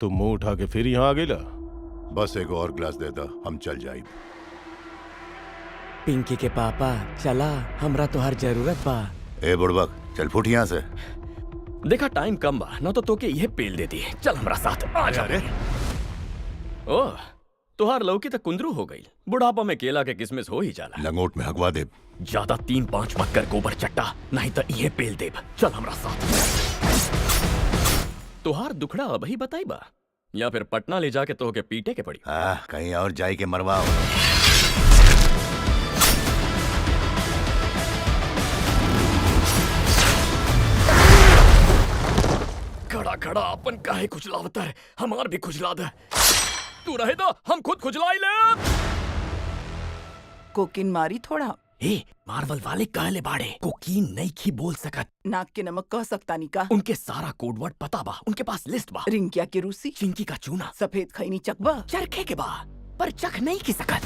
तुम मुंह उठा के फिर यहाँ आ गेला। बस एगो और ग्लास दे दा, हम चल जाई। पिंकी के पापा चला, हमरा तो हर जरूरत बा। ए बुड़बक, चल फुट यहाँ से। देखा टाइम कम बा, ना तो तोके यह पेल देती। चल हमरा साथ आ जा। अरे ओह, तुहार लौकी तक कुंदरू हो गई। बुढ़ापा में केला के किसमिस हो ही जाला। लंगोट में हगवा दे। ज्यादा 3-5 मत कर गोबर चट्टा, नहीं तो ये पेल देब। चल हमरा साथ। तुहार दुखड़ा अब ही बताई बा, या फिर पटना ले जाके तो के पीटे के पड़ी। कहीं और जाई के मरवाओ। खड़ा खड़ा अपन काहे खुजलावता है, हमार भी खुजला दे। तू रहे दो, हम खुद खुजलाई ले। कोकिन मारी थोड़ा। ए, मार्वल वाले कहले बाड़े कोकीन नहीं की बोल सकत। नाक के नमक कह सकता निका। उनके सारा कोडवर्ड पता बा, उनके पास लिस्ट बा। रिंकिया के रूसी, चिंकी का चूना, सफेद खैनी चकबा, चरखे के बा, पर चख नहीं की सकत।